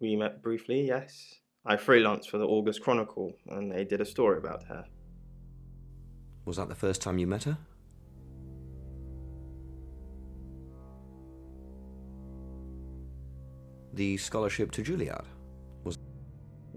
We met briefly, yes. I freelanced for the August Chronicle, and they did a story about her. Was that the first time you met her? The scholarship to Juilliard was...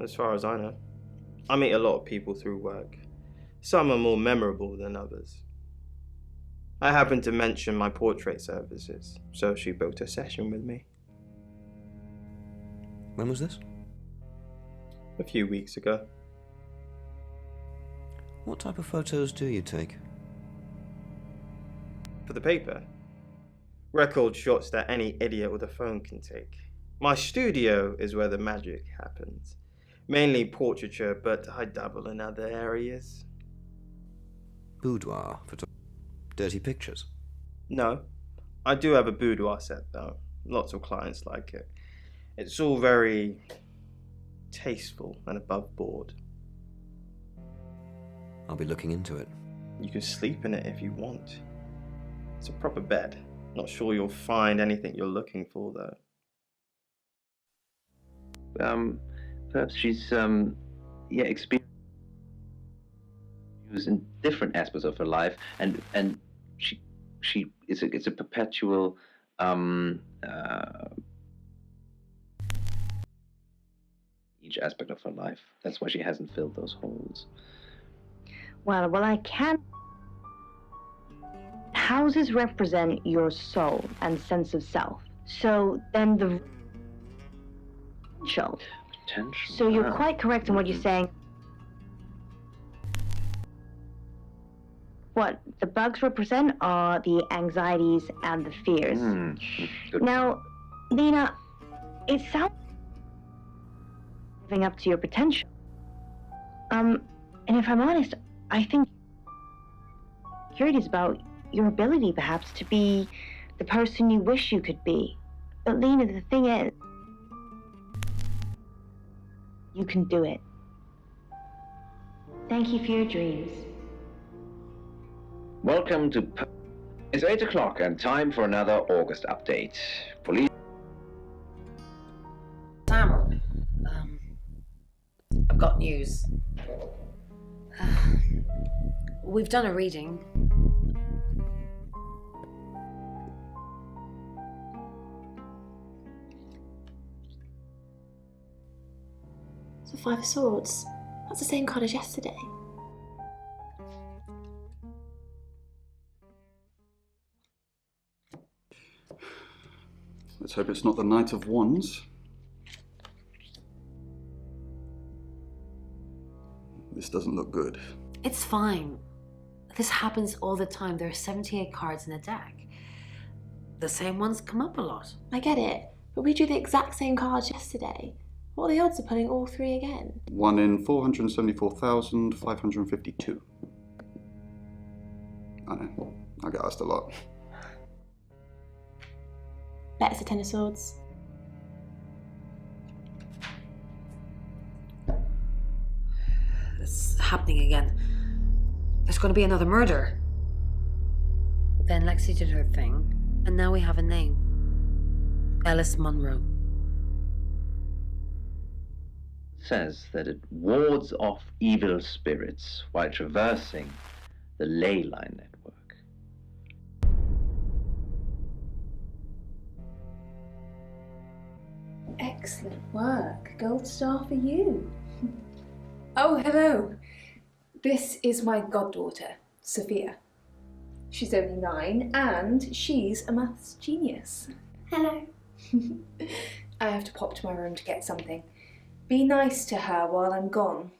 As far as I know. I meet a lot of people through work. Some are more memorable than others. I happened to mention my portrait services, so she booked a session with me. When was this? A few weeks ago. What type of photos do you take? For the paper. Record shots that any idiot with a phone can take. My studio is where the magic happens. Mainly portraiture, but I dabble in other areas. Boudoir photo... Dirty pictures? No. I do have a boudoir set though. Lots of clients like it. It's all very tasteful and above board. I'll be looking into it. You can sleep in it if you want. It's a proper bed. Not sure you'll find anything you're looking for though. Perhaps she's experienced in different aspects of her life, and it's a perpetual each aspect of her life. That's why she hasn't filled those holes. Well, I can. Houses represent your soul and sense of self. So then the potential. So you're quite correct in what you're saying. What the bugs represent are the anxieties and the fears. Now, Lena, it sounds living up to your potential. And if I'm honest, I think curious about your ability, perhaps, to be the person you wish you could be. But Lena, the thing is, you can do it. Thank you for your dreams. Welcome to... It's 8 o'clock and time for another August update. Police... Sam, I've got news. We've done a reading. The Five of Swords. That's the same card as yesterday. Let's hope it's not the Knight of Wands. This doesn't look good. It's fine. This happens all the time. There are 78 cards in a deck. The same ones come up a lot. I get it, but we drew the exact same cards yesterday. What are the odds of pulling all three again? 1 in 474,552. I know, I get asked a lot. Bet it's a Ten of Swords. It's happening again. There's going to be another murder. Then Lexi did her thing, and now we have a name. Ellis Monroe. Says that it wards off evil spirits while traversing the ley line network. Excellent work. Gold star for you. Oh, hello. This is my goddaughter, Sophia. She's only 9 and she's a maths genius. Hello. I have to pop to my room to get something. Be nice to her while I'm gone.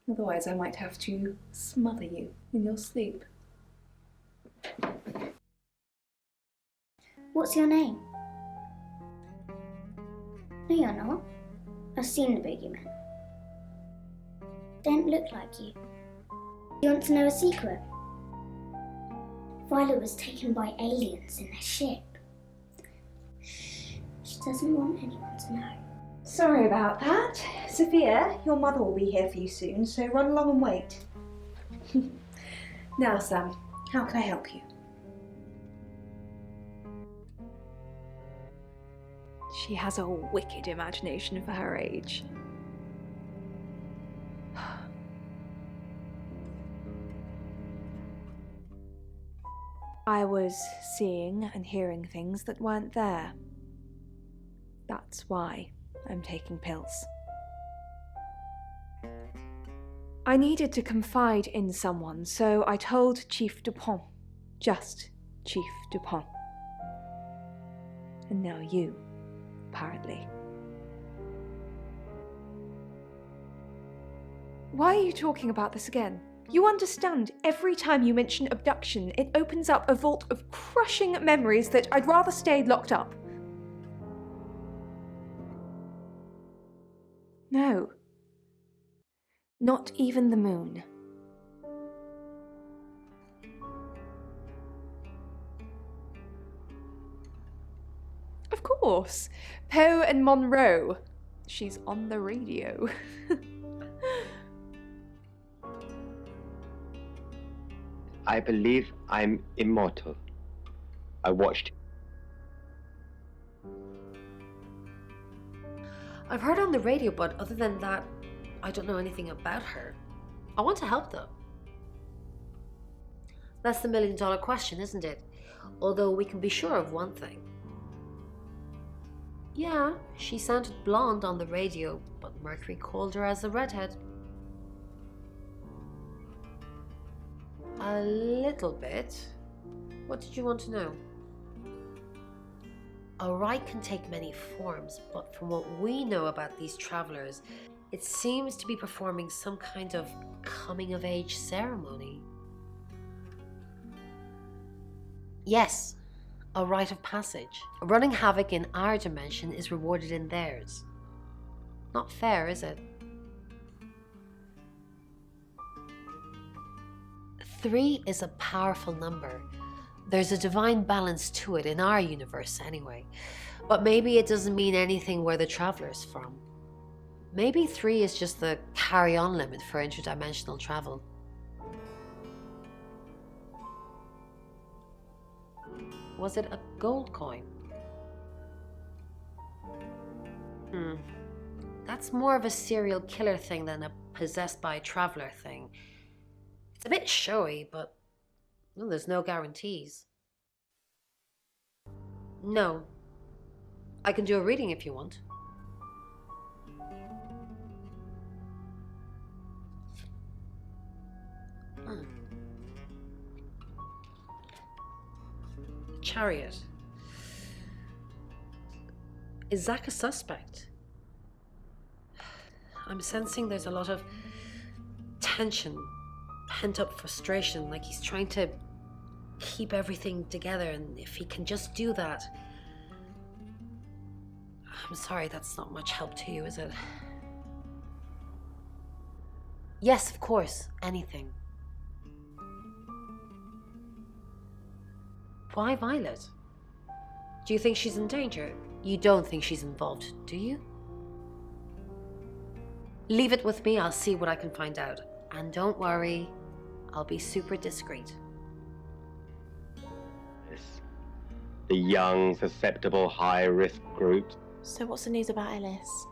Otherwise I might have to smother you in your sleep. What's your name? No, you're not. I've seen the boogeyman. Don't look like you. You want to know a secret? Violet was taken by aliens in their ship. Shh. She doesn't want anyone to know. Sorry about that. Sophia, your mother will be here for you soon, so run along and wait. Now, Sam, how can I help you? She has a wicked imagination for her age. I was seeing and hearing things that weren't there. That's why I'm taking pills. I needed to confide in someone, so I told Chief Dupont. Just Chief Dupont. And now you, apparently. Why are you talking about this again? You understand, every time you mention abduction, it opens up a vault of crushing memories that I'd rather stay locked up. No. Not even the moon. Of course. Poe and Monroe. She's on the radio. I believe I'm immortal. I watched. I've heard on the radio, but other than that, I don't know anything about her. I want to help though. That's the million-dollar question, isn't it? Although we can be sure of one thing. Yeah, she sounded blonde on the radio, but Mercury called her as a redhead. A little bit. What did you want to know? A rite can take many forms, but from what we know about these travelers, it seems to be performing some kind of coming-of-age ceremony. Yes, a rite of passage. Running havoc in our dimension is rewarded in theirs. Not fair, is it? 3 is a powerful number. There's a divine balance to it in our universe anyway. But maybe it doesn't mean anything where the traveler's from. Maybe 3 is just the carry-on limit for interdimensional travel. Was it a gold coin? That's more of a serial killer thing than a possessed by a traveler thing. It's a bit showy, but well, there's no guarantees. No. I can do a reading if you want. Chariot. Is Zach a suspect? I'm sensing there's a lot of tension, pent-up frustration, like he's trying to keep everything together, and if he can just do that... I'm sorry, that's not much help to you, is it? Yes, of course, anything. Why Violet? Do you think she's in danger? You don't think she's involved, do you? Leave it with me, I'll see what I can find out. And don't worry, I'll be super discreet. The young, susceptible, high-risk groups. So what's the news about Ellis?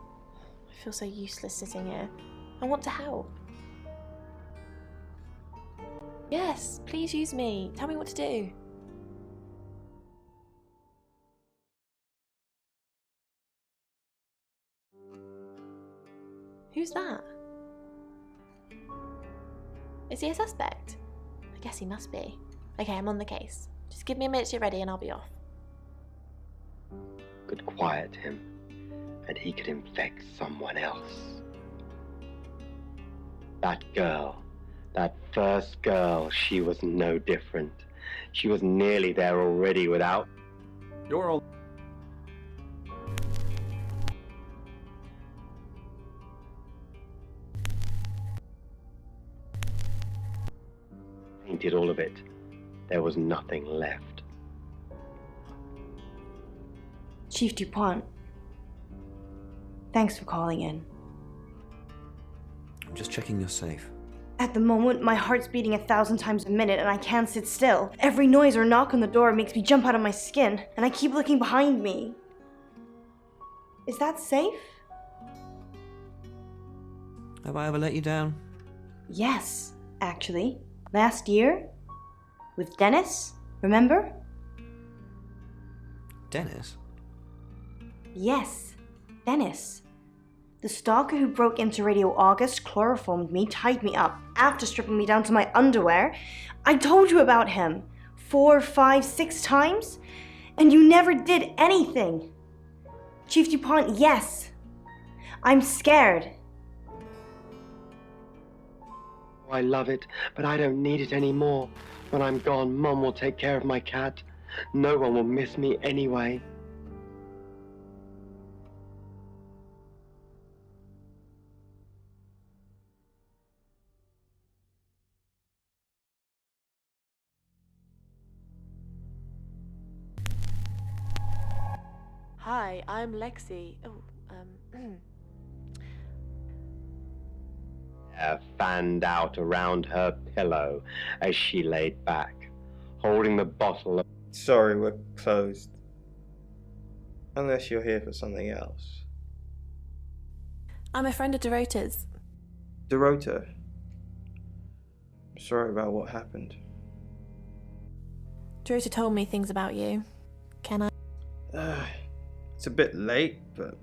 I feel so useless sitting here. I want to help. Yes, please use me. Tell me what to do. Who's that? Is he a suspect? I guess he must be. Okay, I'm on the case. Just give me a minute to get ready and I'll be off. Could quiet him, and he could infect someone else. That girl, that first girl, she was no different. She was nearly there already without... You're all... Painted all of it. There was nothing left. Chief Dupont, thanks for calling in. I'm just checking you're safe. At the moment, my heart's beating 1,000 times a minute and I can't sit still. Every noise or knock on the door makes me jump out of my skin, and I keep looking behind me. Is that safe? Have I ever let you down? Yes, actually. Last year? With Dennis, remember? Dennis? Yes, Dennis. The stalker who broke into Radio August chloroformed me, tied me up, after stripping me down to my underwear. I told you about him 4, 5, 6 times, and you never did anything. Chief DuPont, yes. I'm scared. I love it, but I don't need it anymore. When I'm gone, Mum will take care of my cat. No one will miss me anyway. Hi, I'm Lexi. Fanned out around her pillow as she laid back, holding the bottle of... Sorry, we're closed. Unless you're here for something else. I'm a friend of Dorota's. Dorota. I'm sorry about what happened. Dorota told me things about you. Can I? It's a bit late, but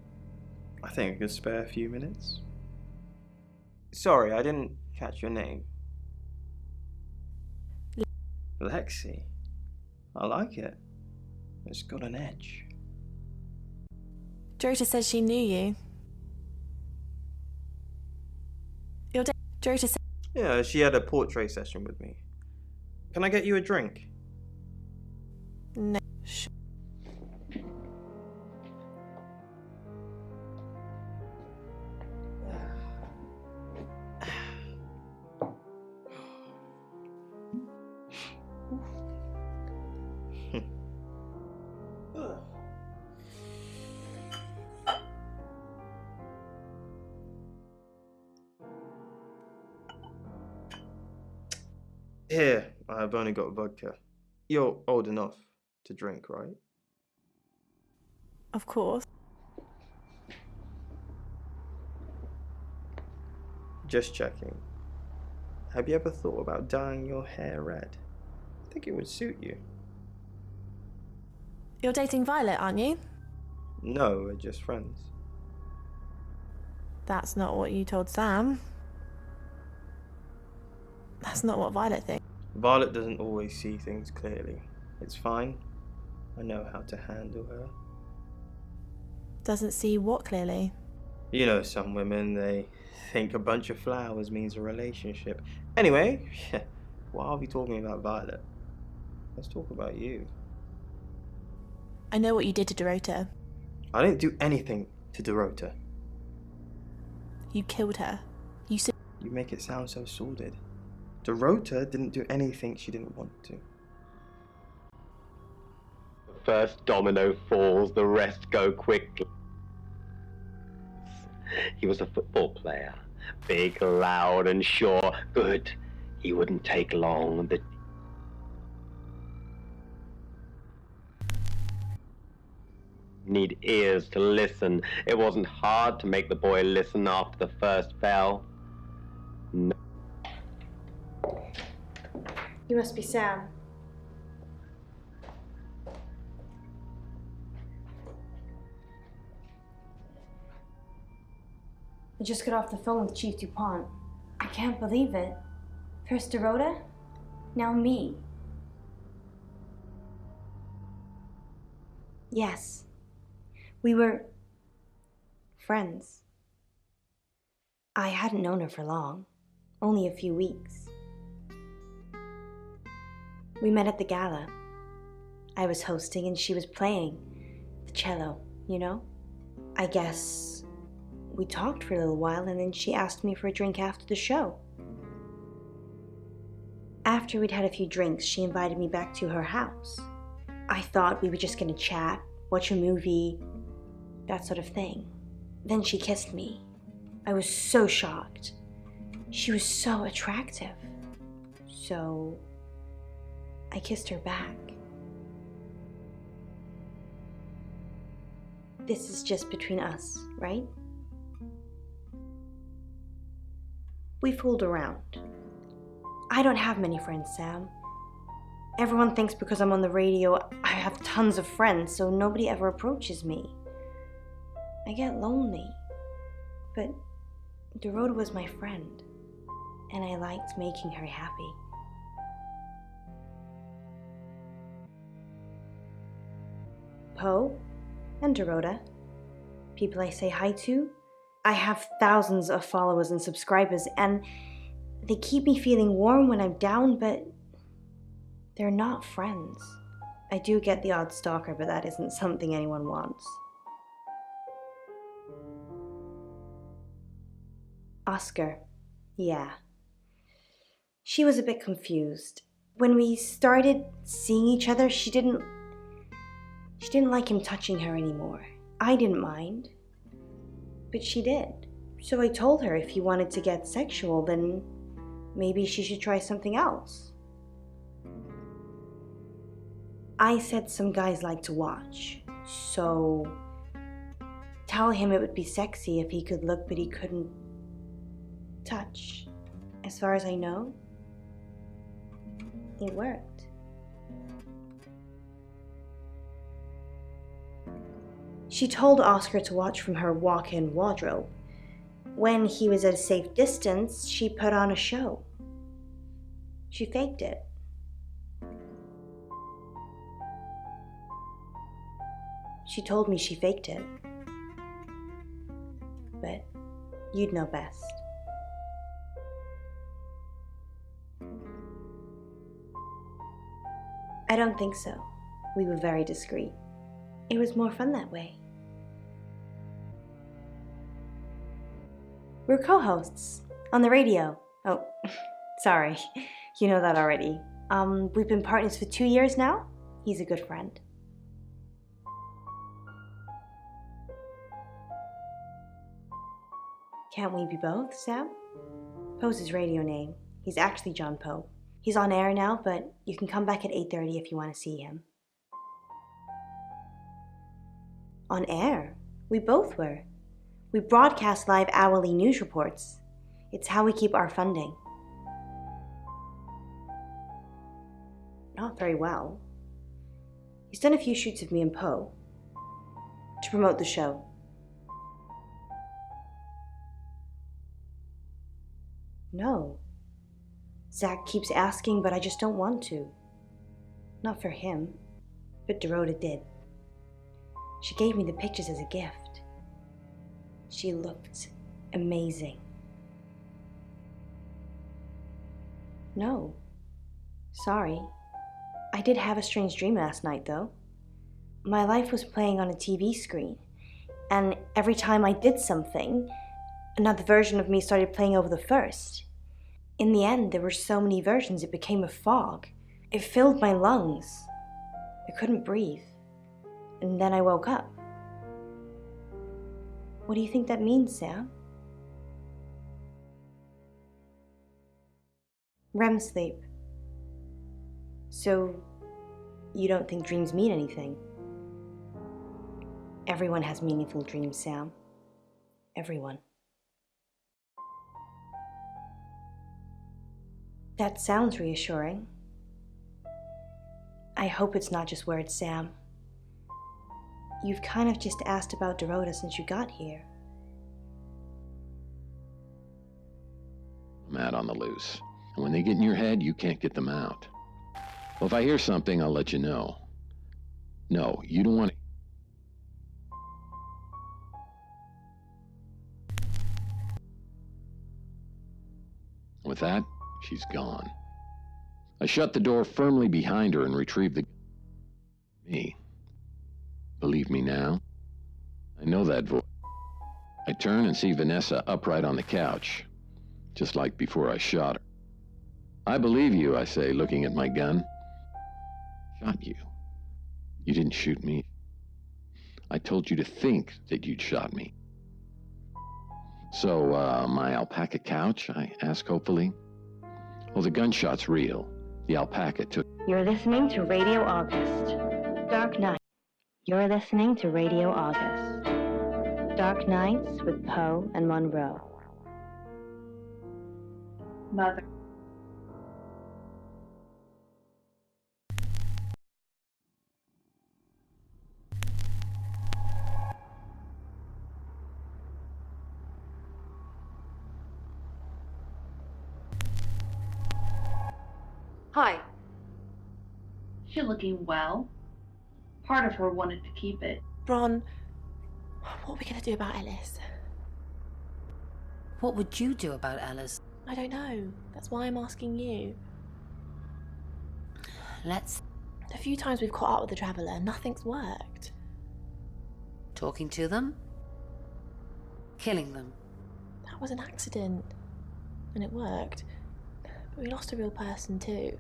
I think I could spare a few minutes. Sorry, I didn't catch your name. Lexi. I like it. It's got an edge. Dorota said she knew you. Dorota said... Yeah, she had a portrait session with me. Can I get you a drink? No. Here, I've only got vodka. You're old enough to drink, right? Of course. Just checking. Have you ever thought about dyeing your hair red? I think it would suit you. You're dating Violet, aren't you? No, we're just friends. That's not what you told Sam. That's not what Violet thinks. Violet doesn't always see things clearly. It's fine. I know how to handle her. Doesn't see what clearly? You know, some women, they think a bunch of flowers means a relationship. Anyway, why are we talking about Violet? Let's talk about you. I know what you did to Dorota. I didn't do anything to Dorota. You killed her. You make it sound so sordid. Dorota didn't do anything she didn't want to. The first domino falls, the rest go quickly. He was a football player. Big, loud, and sure. Good. He wouldn't take long. Need ears to listen. It wasn't hard to make the boy listen after the first bell. No. You must be Sam. I just got off the phone with Chief DuPont. I can't believe it. First Dorota, now me. Yes, we were friends. I hadn't known her for long, only a few weeks. We met at the gala. I was hosting and she was playing the cello, you know? I guess we talked for a little while and then she asked me for a drink after the show. After we'd had a few drinks, she invited me back to her house. I thought we were just gonna chat, watch a movie, that sort of thing. Then she kissed me. I was so shocked. She was so attractive. So I kissed her back. this is just between us, right? We fooled around. I don't have many friends, Sam. Everyone thinks because I'm on the radio, I have tons of friends, so nobody ever approaches me. I get lonely. But Dorota was my friend, and I liked making her happy. Poe and Dorota, people I say hi to. I have thousands of followers and subscribers, and they keep me feeling warm when I'm down, but they're not friends. I do get the odd stalker, but that isn't something anyone wants. Oscar, yeah. She was a bit confused. When we started seeing each other, she didn't like him touching her anymore. I didn't mind, but she did. So I told her if he wanted to get sexual, then maybe she should try something else. I said some guys like to watch, so tell him it would be sexy if he could look but he couldn't touch. As far as I know, it worked. She told Oscar to watch from her walk-in wardrobe. When he was at a safe distance, she put on a show. She faked it. She told me she faked it. But you'd know best. I don't think so. We were very discreet. It was more fun that way. We're co-hosts on the radio. Oh, sorry. You know that already. We've been partners for 2 years now. He's a good friend. Can't we be both, Sam? Poe's his radio name. He's actually John Poe. He's on air now, but you can come back at 8:30 if you want to see him. On air? We both were. We broadcast live hourly news reports. It's how we keep our funding. Not very well. He's done a few shoots of me and Poe to promote the show. No. Zach keeps asking, but I just don't want to. Not for him, but Dorota did. She gave me the pictures as a gift. She looked amazing. No. Sorry. I did have a strange dream last night, though. My life was playing on a TV screen, and every time I did something, another version of me started playing over the first. In the end, there were so many versions, it became a fog. It filled my lungs. I couldn't breathe. And then I woke up. What do you think that means, Sam? REM sleep. So, you don't think dreams mean anything? Everyone has meaningful dreams, Sam. Everyone. That sounds reassuring. I hope it's not just words, Sam. You've kind of just asked about Dorota since you got here. I'm out on the loose. And when they get in your head, you can't get them out. Well, if I hear something, I'll let you know. No, you don't want to... With that, she's gone. I shut the door firmly behind her and retrieved the... Me. Believe me now? I know that voice. I turn and see Vanessa upright on the couch, just like before I shot her. I believe you, I say, looking at my gun. Shot you. You didn't shoot me. I told you to think that you'd shot me. So, my alpaca couch, I ask hopefully? Well, the gunshot's real. The alpaca took... You're listening to Radio August. Dark Night. You're listening to Radio August. Dark Nights with Poe and Monroe. Mother. Hi. She's looking well. Part of her wanted to keep it. Ron, what are we going to do about Ellis? What would you do about Ellis? I don't know. That's why I'm asking you. A few times we've caught up with the Traveller, nothing's worked. Talking to them? Killing them? That was an accident. And it worked. But we lost a real person too.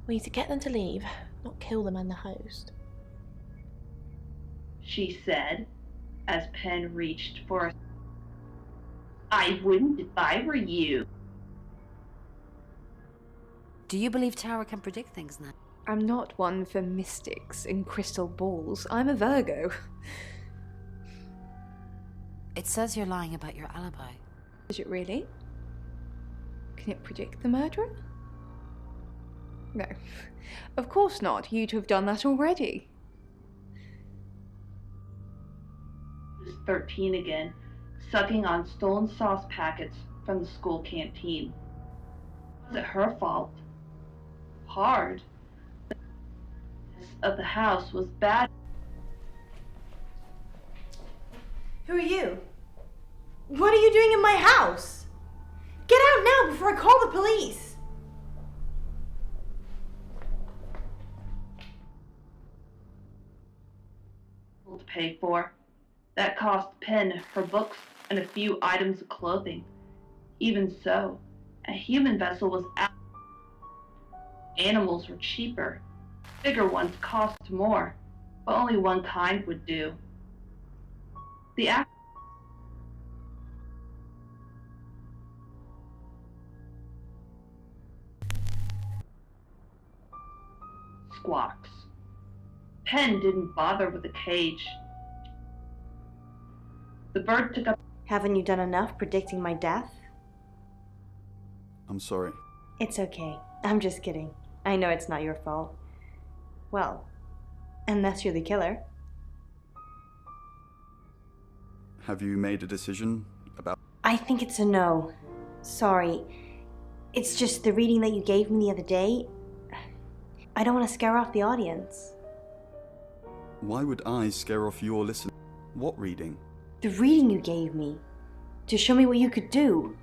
We need to get them to leave, not kill them and the host. She said, as Penn reached for I wouldn't if I were you. Do you believe Tara can predict things now? I'm not one for mystics and crystal balls. I'm a Virgo. It says you're lying about your alibi. Is it really? Can it predict the murderer? No. Of course not. You'd have done that already. She was 13 again, sucking on stolen sauce packets from the school canteen. Was it her fault? Hard. The of the house was bad. Who are you? What are you doing in my house? Get out now before I call the police! To pay for. That cost Penn her books and a few items of clothing. Even so, a human vessel was out. Animals were cheaper. Bigger ones cost more, but only one kind would do. The act squawks. Penn didn't bother with the cage. The bird took up. Haven't you done enough predicting my death? I'm sorry. It's okay. I'm just kidding. I know it's not your fault. Well, unless you're the killer. Have you made a decision about... I think it's a no. Sorry. It's just the reading that you gave me the other day. I don't want to scare off the audience. Why would I scare off your listener? What reading? The reading you gave me. To show me what you could do.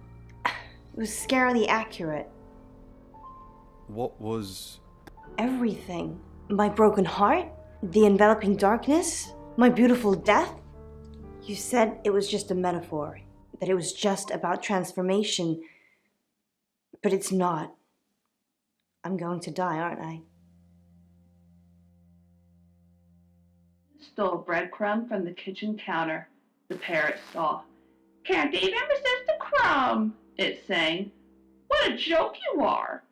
It was scarily accurate. What was... Everything. My broken heart, the enveloping darkness, my beautiful death. You said it was just a metaphor, that it was just about transformation. But it's not. I'm going to die, aren't I? Stole a breadcrumb from the kitchen counter. The parrot saw. Can't even resist a crumb, it sang. What a joke you are!